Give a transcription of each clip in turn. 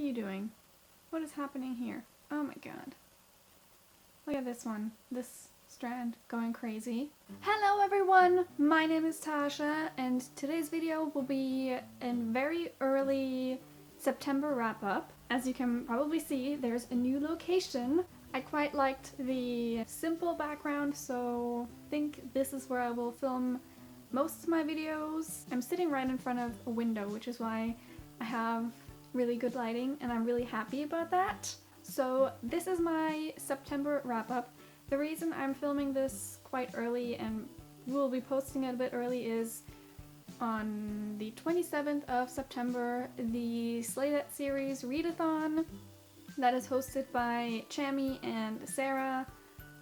you doing? What is happening here? Oh my god. Look at this one. This strand going crazy. Hello everyone! My name is Tasha, and today's video will be a very early September wrap-up. As you can probably see, there's a new location. I quite liked the simple background, so I think this is where I will film most of my videos. I'm sitting right in front of a window, which is why I have really good lighting, and I'm really happy about that. So this is my September wrap-up. The reason I'm filming this quite early and will be posting it a bit early is on the 27th of September, the SlayThatSeries readathon that is hosted by Chammy and Sarah.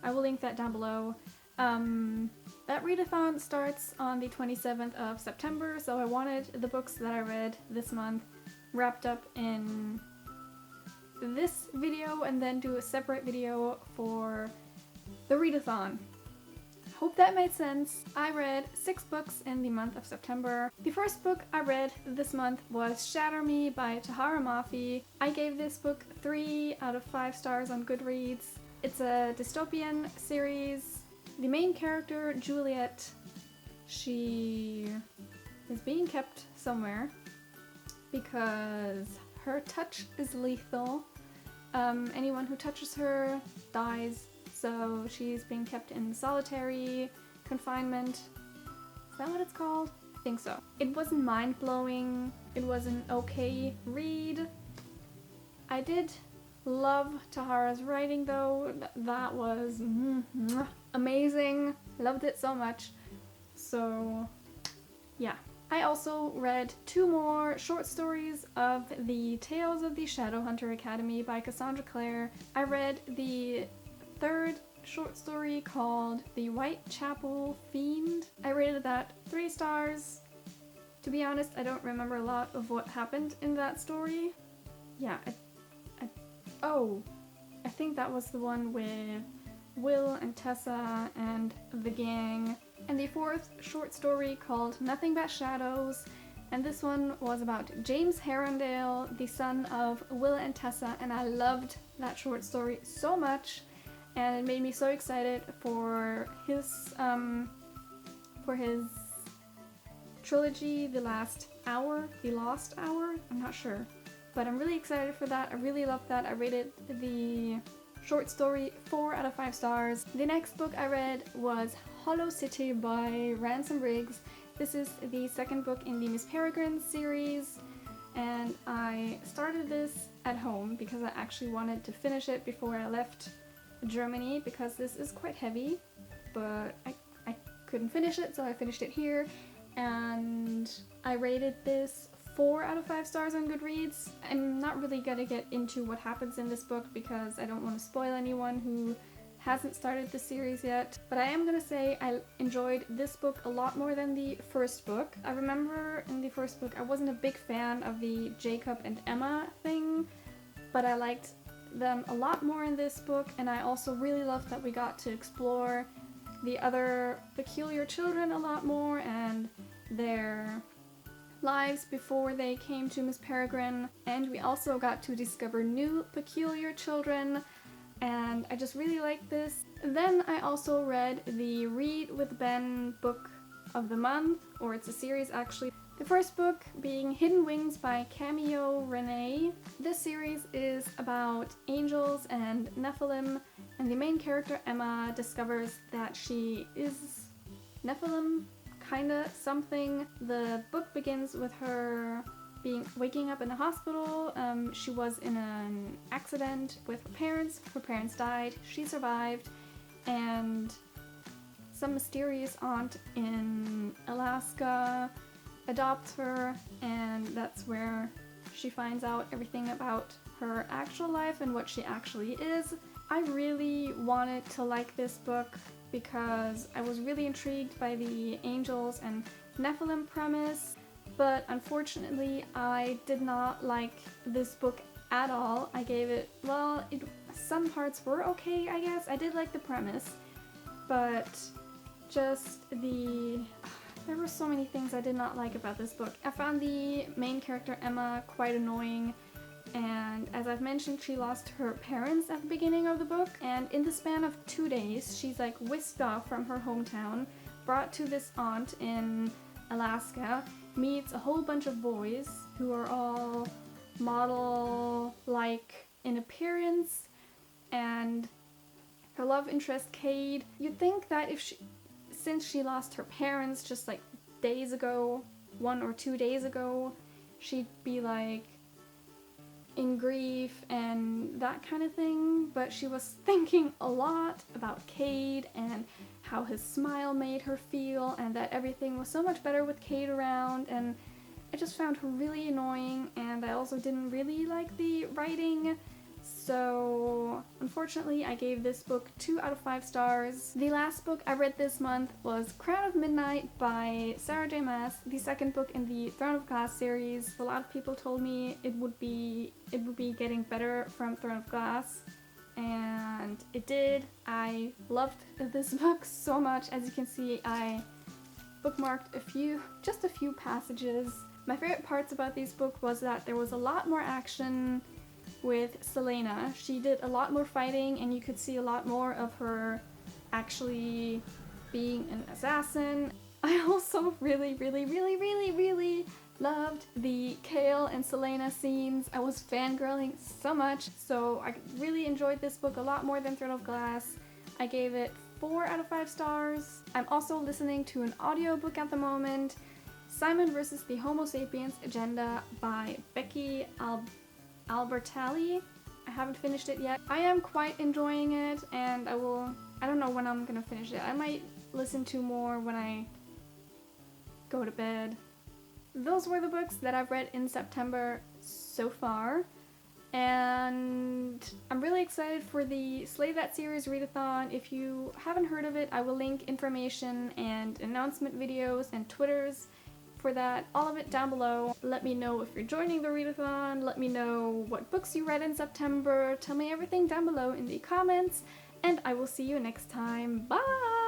I will link that down below. That readathon starts on the 27th of September, so I wanted the books that I read this month wrapped up in this video and then do a separate video for the readathon. Hope that made sense. I read 6 books in the month of September. The first book I read this month was Shatter Me by Tahara Mafi. I gave this book 3 out of 5 stars on Goodreads. It's a dystopian series. The main character, Juliet, she is being kept somewhere because her touch is lethal. Anyone who touches her dies, so she's being kept in solitary confinement. Is that what it's called? I think so. It wasn't mind-blowing. It was an okay read. I did love Tahara's writing though. That was amazing. Loved it so much. So yeah. I also read 2 more short stories of the Tales of the Shadowhunter Academy by Cassandra Clare. I read the 3rd short story called The Whitechapel Fiend. I rated that 3 stars. To be honest, I don't remember a lot of what happened in that story. Yeah, I think that was the one with Will and Tessa and the gang. And the 4th short story called Nothing But Shadows, and this one was about James Herondale, the son of Will and Tessa, and I loved that short story so much, and it made me so excited for his trilogy, The Lost Hour, I'm not sure, but I'm really excited for that. I really loved that. I rated the short story 4 out of 5 stars. The next book I read was Hollow City by Ransom Briggs. This is the 2nd book in the Miss Peregrine series, and I started this at home because I actually wanted to finish it before I left Germany, because this is quite heavy, but I couldn't finish it, so I finished it here, and I rated this 4 out of 5 stars on Goodreads. I'm not really gonna get into what happens in this book because I don't want to spoil anyone who hasn't started the series yet, but I am gonna say I enjoyed this book a lot more than the first book. I remember in the first book I wasn't a big fan of the Jacob and Emma thing, but I liked them a lot more in this book, and I also really loved that we got to explore the other peculiar children a lot more and their lives before they came to Miss Peregrine, and we also got to discover new peculiar children, and I just really liked this. Then I also read the Read with Ben book of the month, or it's a series actually. The first book being Hidden Wings by Cameo Renee. This series is about angels and Nephilim, and the main character Emma discovers that she is Nephilim, kinda something. The book begins with her waking up in a hospital. She was in an accident with her parents. Her parents died. She survived, and some mysterious aunt in Alaska adopts her, and that's where she finds out everything about her actual life and what she actually is. I really wanted to like this book because I was really intrigued by the angels and Nephilim premise, but unfortunately I did not like this book at all. I gave it, well, some parts were okay, I guess. I did like the premise, but just there were so many things I did not like about this book. I found the main character Emma quite annoying. And as I've mentioned, she lost her parents at the beginning of the book, and in the span of 2 days, she's like whisked off from her hometown, brought to this aunt in Alaska, meets a whole bunch of boys who are all model-like in appearance, and her love interest, Cade. You'd think that since she lost her parents just like days ago, 1 or 2 days ago, she'd be like in grief and that kind of thing, but she was thinking a lot about Cade and how his smile made her feel, and that everything was so much better with Cade around, and I just found her really annoying, and I also didn't really like the writing. So unfortunately, I gave this book 2 out of 5 stars. The last book I read this month was Crown of Midnight by Sarah J. Maas, the second book in the Throne of Glass series. A lot of people told me it would be getting better from Throne of Glass, and it did. I loved this book so much. As you can see, I bookmarked just a few passages. My favorite parts about this book was that there was a lot more action with Selena. She did a lot more fighting, and you could see a lot more of her actually being an assassin. I also really loved the Kale and Selena scenes. I was fangirling so much, so I really enjoyed this book a lot more than Throne of Glass. I gave it 4 out of 5 stars. I'm also listening to an audiobook at the moment, Simon vs. the Homo Sapiens Agenda by Becky Albertalli. I haven't finished it yet. I am quite enjoying it, and I don't know when I'm gonna finish it. I might listen to more when I go to bed. Those were the books that I've read in September so far, and I'm really excited for the Slay That Series readathon. If you haven't heard of it, I will link information and announcement videos and Twitters for that, all of it down below. Let me know if you're joining the readathon, let me know what books you read in September, tell me everything down below in the comments, and I will see you next time. Bye!